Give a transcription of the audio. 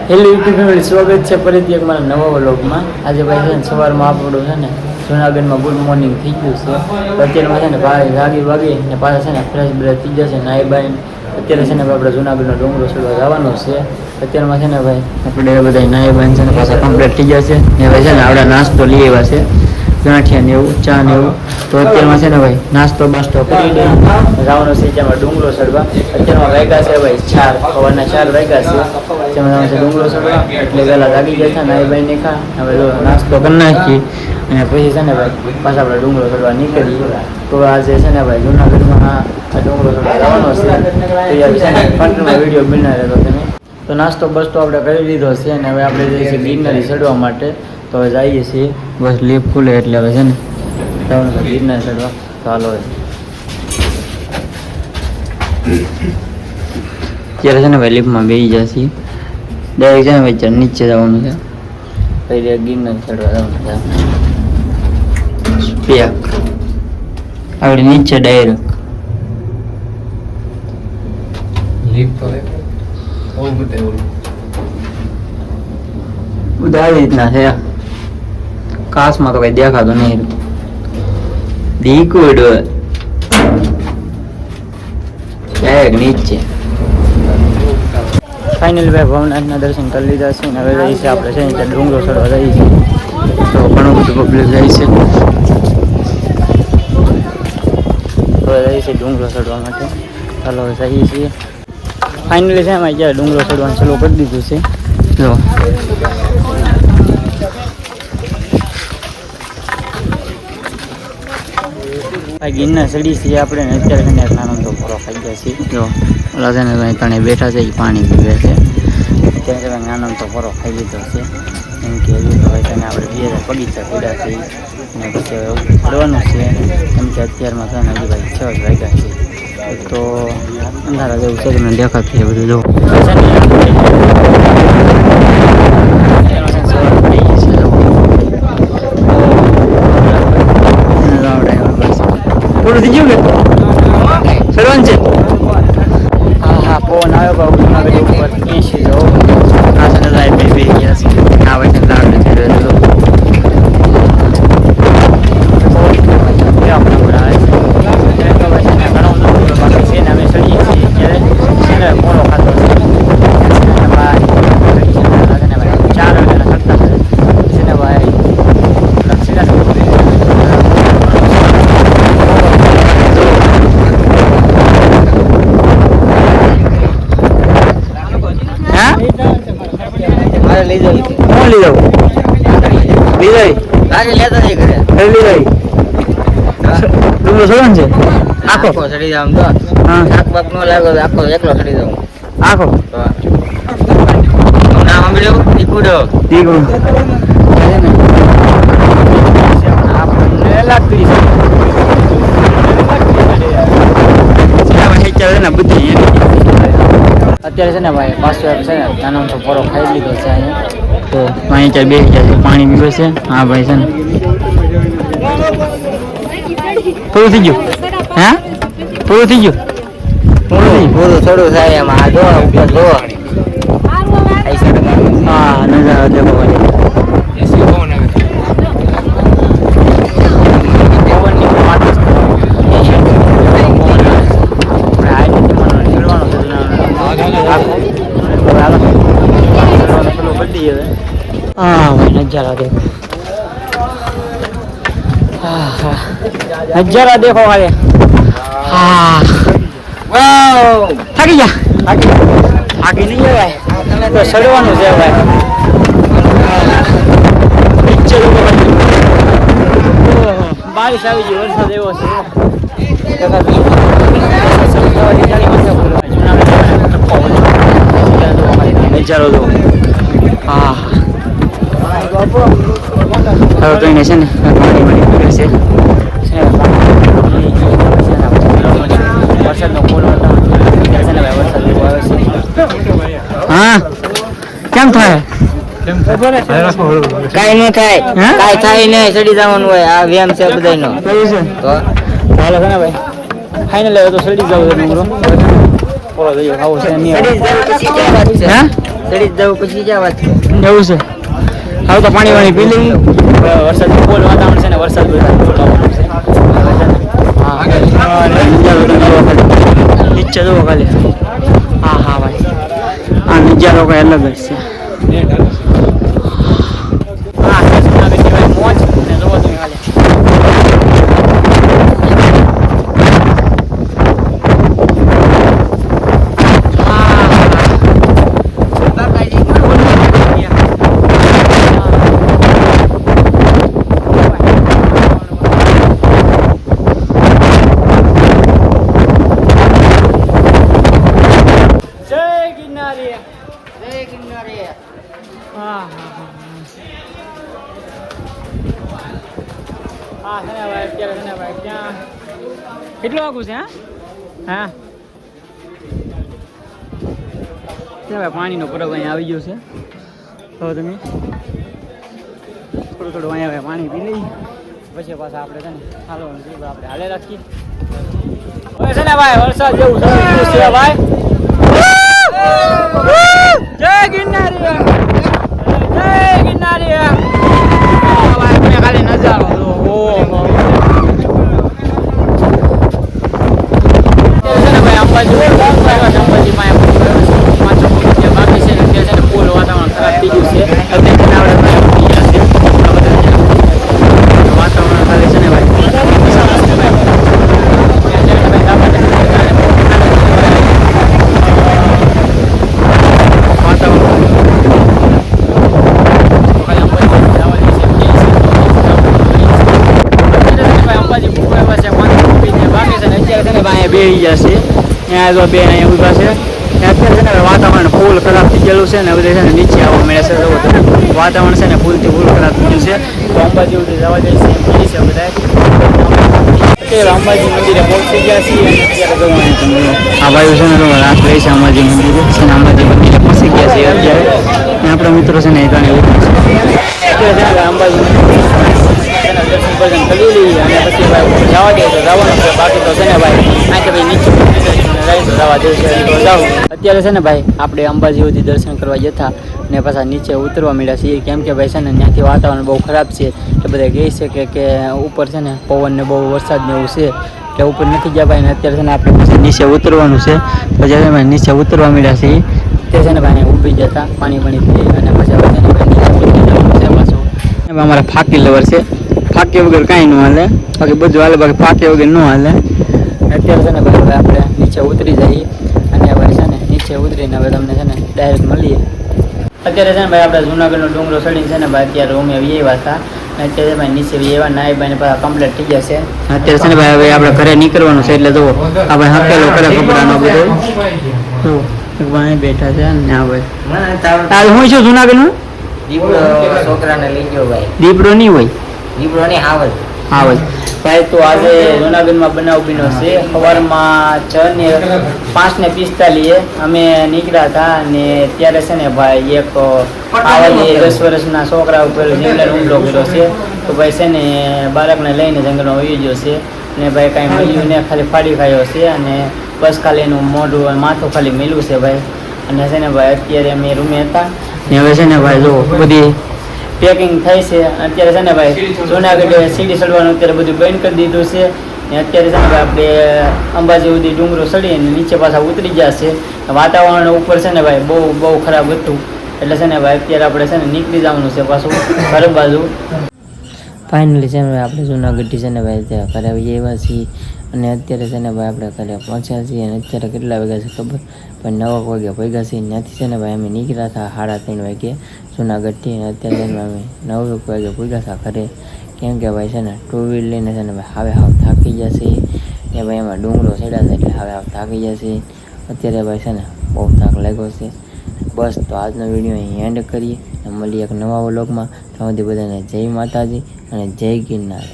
Hello YouTube family, સ્વાગત છે ફરીથી એક મારા નવા વ્લોગમાં. આજે ભાઈ છે ને સવારમાં આપણું છે ને જૂનાગઢમાં ગુડ મોર્નિંગ થઈ ગયું છે. તો અત્યારમાં છે ને ભાઈ વાગી ને પાછા છે ને ફ્રેશ બ્રેશ થઈ જશે નાઈ બાઈ. અત્યારે છે ને આપણે જૂનાગઢનો ડુંગરો ચડવા જવાનો છે. અત્યારમાં છે ને ભાઈ આપણે બધા નાઈ બાઈ છે ને પાછા કમ્પ્લીટ થઈ જશે ને ભાઈ છે ને આપણે નાસ્તો લઈ આવ્યા છે, ગાંઠિયા ને એવું, ચા ને એવું. તો અત્યારમાં છે ને ભાઈ નાસ્તો બાસ્તો કરી દે જવાનો છે જેમાં ડુંગરો ચડવા. અત્યારમાં વાગ્યા છે ભાઈ 4, સવારના 4 વાગ્યા છે. જેમાં છે ડુંગરો ચડવા એટલે વહેલા જાગી ગયા છે નાઈ બાઈ ને ખા હવે નાસ્તો કરી નાખીએ અને પછી છે ને ભાઈ પાછા આપણે ડુંગરો ચડવા નીકળીએ. તો આજે છે ને ભાઈ જૂનાગઢમાં આ ડુંગરો ચડવા જવાનો છે. કન્ટિન્યુ વિડીયો બનાવી રહ્યો તમે. તો નાસ્તો બસ્તો આપણે કરી લીધો છે અને હવે આપણે જઈએ છીએ ગિરનારી ચડવા માટે. તો હવે જઈએ છીએ, બસ લીપ ખુલે એટલે હવે છે ને જવાનું છે ગિરનારી ચડવા. તો હાલો અત્યારે છે ને ભાઈ લીપમાં બેસી જશે. ડાયરેક્ટ છે ને ભાઈ નીચે જવાનું છે, પછી ગિરનારી ચડવા જવાનું છે. પેક આપણે નીચે ડાયરેક્ટ બધા આવી રીતના છે. કાશમાં તો કઈ દેખાતું નહીં. દીકુડ ડાયરેક્ટ નીચે. ફાઇનલી ભાઈ ભવનાથના દર્શન કરી લીધા છે ને હવે જઈએ છીએ આપણે છે ને ડુંગરો ચડવા જઈએ છીએ. તો ઘણું બધું પબ્લિક જાય છે. હવે જઈએ છીએ ડુંગરો ચડવા માટે. ચાલો હવે જઈએ છીએ. ફાઇનલી છે એમાં જ્યારે ડુંગરો ચડવાનું ચાલુ કરી દીધું છે. જો ભાઈ ગિરનાર ચડી છીએ આપણે ને અત્યારે છે ને નાનો તો ફરો ખાઈ ગયા છીએ. જો ઓલા છે ને ભાઈ તણે બેઠા છે એ પાણી પીવે છે. અત્યારે છે નાનો તો ફરો ખાઈ લીધો છે એમ કે હજુ તો ભાઈ તને આપણે 2000 બગીચા પડ્યા છે અને પછી ફરવાનું છે એમ કે અત્યારમાં છે ને હજી ભાઈ 6 વાગ્યા છે. તો અંધારા જેવું છે તમને દેખાતું છે બધું. જો પૂરું થઈ ગયું કે સરવન છે. હા પવન આવ્યો જૂનાગઢ ઉપર 80 જો આ છે લાઈટ બે ગયા છે. આ વચ્ચે લાડ છે આખો ચડી જાવ તો આખ બાપ નો લાગો આખો એકલો ચડી જાવ આખો. નામ સાંભળ્યો? દીકુડો દીકુડો આપણે લાગતી છે ને બધી. અત્યારે છે ને ભાઈ પાછો છે ને નાનો તો ફરો ખાઈ લીધો છે અહીંયા. તો અહીં ચાર બેસી જાય છે, પાણી પીવે છે. હા ભાઈ છે ને પૂરું થઈ ગયું. હા પૂરું થઈ ગયું. પૂરું થોડું થાય એમાં. આ જો ઉપર જો હા નજારો દેખો ભાઈ. હા ભાઈ નજારા દેખો. નજારા દેખો વાલે. હા થાકી જા. થાકી નહીં જવાય તો ચડવાનું છે ભાઈ. બારિશ આવી ગઈ, વરસાદ એવો છે. નજારો જો. હા હવે તો એને છે ને પાણી પાણી પીવે છે. વરસાદનો કોલ હતો છે ને ભાઈ. વરસાદ એવો આવે છે. હા કેમ થાય? કઈ ન થાય, કઈ થાય નહીં. ચડી જવાનું હોય. આ વ્યાયામ છે બધાનો. તો ચાલો છે ને ભાઈ ફાઇનલ હવે તો ચડી જવું છે ડુંગરો. પોળો થઈ ગયો ખાવો છે. ચડી જવું પછી ક્યાં વાત એવું છે. હવે તો પાણી વાણી પી લઈ. વરસાદ ફૂલ વાતાવરણ છે ને વરસાદ ફૂલ આવવાનું છે. હા નીચે જુઓ ખાલી. હા હા ભાઈ આ નજારો કઈ અલગ જ છે. હા મોજ ને જોવો તમે ખાલી. કેટલું આગું છે? હા ભાઈ પાણીનો પરબ અહીંયા આવી ગયો છે. તો તમે થોડું થોડું અહીંયા પાણી પી લઈ પછી પાછા આપણે છે ને હાલવાનું છે. આપણે હાલે રાખીએ હવે છે ને ભાઈ વરસાદ જેવું છે ભાઈ. જય ગિરનારી જય ગિરનારી. ખાલી નજારો અંબાજી બાકી છે ને ફૂલ વાતાવરણ ખરાબ થઈ ગયું છે. વાતાવરણ ખાલી છે ને ભાઈ બેસી જશે ત્યાં જો બે અહીંયા ઉભા છે. અત્યારે છે ને વાતાવરણ ફૂલ ખરાબ થઈ ગયેલું છે ને બધે છે ને નીચે આવવા મળે છે. વાતાવરણ છે ને ફૂલથી ફૂલ ખરાબ થઈ ગયું છે. તો અંબાજી સુધી જવા જઈએ છે બધા અંબાજી મંદિરે પહોંચી ગયા છીએ. આ ભાઈ છે ને તો રાત રહી છે અંબાજી મંદિરે છે ને અંબાજી મંદિરે પહોંચી ગયા છે અત્યારે. આપણા મિત્રો છે ને એ અત્યારે અંબાજી દર્શન ભજન કરી લઈએ અને પછી ભાઈ જવા દે તો જવાનું છે. બાકી તો છે ને ભાઈ અહીં તો ભાઈ નીચે જવા દે છે તો જાઉં. અત્યારે છે ને ભાઈ આપણે અંબાજી સુધી દર્શન કરવા જતા ને પાછા નીચે ઉતરવા મળ્યા છીએ. કેમ કે ભાઈ છે ને ત્યાંથી વાતાવરણ બહુ ખરાબ છે. એટલે બધા કહે છે કે ઉપર છે ને પવન ને બહુ વરસાદ ને એવું છે એટલે ઉપર નથી ગયા ભાઈ. ને અત્યારે છે ને આપણે પછી નીચે ઉતરવાનું છે. પછી ભાઈ નીચે ઉતરવા મળ્યા છીએ. તે છે ને ભાઈ ઊભી જતા પાણી પી અને પછી નીચે ઉતરી જવાનું છે પાછું. અમારા ફાકી લવર છે. ફાકી વગર કાંઈ ન હાલે. બાકી બધું હાલે બાકી ફાકી વગર ન હાલે. અત્યારે છે ને ભાઈ આપણે નીચે ઉતરી જઈએ અને હવે છે ને નીચે ઉતરીને હવે તમને છે ને ડાયરેક્ટ મળીએ. અત્યારે છે ને ભાઈ આપણે જૂનાગઢનો ડુંગરો ચડીને છે ને ભાઈ અત્યારે રૂમે આવ્યા હતા. અત્યારે ભાઈ નીચે આવ્યા નાઈ ભાઈ પાછા કમ્પ્લીટ થઈ જશે. અત્યારે છે ને ભાઈ હવે આપણે ઘરે નીકળવાનું છે. એટલે જુઓ આપણે હકેલો કરે કપડાનો બધો ભાઈ બેઠા છે ને હા ભાઈ હું છું જૂનાગઢનું દીપડો છોકરાને લઈ ગયો ભાઈ. દીપડો નહીં હોય દીપડો નહીં હાવજ ભાઈ. તો આજે જૂનાગઢમાં બનાવ બન્યો છે. સવારમાં 5:45 અમે નીકળ્યા હતા અને ત્યારે છે ને ભાઈ એક આવા 10 વર્ષના છોકરા ઉપર જંગલનો હુમલો કર્યો છે. તો ભાઈ છે ને બાળકને લઈને જંગલમાં વહી ગયો છે ને ભાઈ કાંઈ મળ્યું ને ખાલી ફાડી ખાયો છે અને બસ ખાલી એનું મોઢું માથું ખાલી મેલું છે ભાઈ. અને છે ને ભાઈ અત્યારે અમે રૂમે હતા ને હવે છે ને ભાઈ જો બધી પેકિંગ થાય છે. અત્યારે છે ને ભાઈ જૂનાગઢ સીડી ચડવાનું અત્યારે બધું બંધ કરી દીધું છે. ને અત્યારે છે ને ભાઈ આપણે અંબાજી સુધી ડુંગરો ચડીને નીચે પાછા ઉતરી ગયા છે. વાતાવરણ ઉપર છે ને ભાઈ બહુ ખરાબ હતું એટલે છે ને ભાઈ અત્યારે આપણે છે ને નીકળી જવાનું છે પાછું ઘર બાજુ. ફાઇનલી છે ને ભાઈ આપણે જૂનાગઢથી છે ને ભાઈ ત્યાં ઘરે આવી આવ્યા છીએ અને અત્યારે છે ને ભાઈ આપણે ઘરે પહોંચ્યા છીએ. અને અત્યારે કેટલા વાગ્યા છે ખબર પણ 9 વાગે ભેગા છીએ. ત્યાંથી છે ને ભાઈ અમે નીકળ્યા હતા 3:30 વાગે જૂનાગઢથી. અને અત્યારે અમે 9 વાગે ભેગા હતા ઘરે. કેમ કે ભાઈ છે ને 2 વ્હીલ લઈને છે ને ભાઈ હાવ થાકી જશે ને ભાઈ એમાં ડુંગરો ચડ્યા છે એટલે હાવ થાકી જશે. અત્યારે ભાઈ છે ને બહુ થાક લાગ્યો છે. બસ તો આજનો વિડીયો અહીં એન્ડ કરીએ અને મળીએ એક નવા વ્લોગમાં. ત્યાં સુધી બધાને જય માતાજી અને જય ગિરનાર.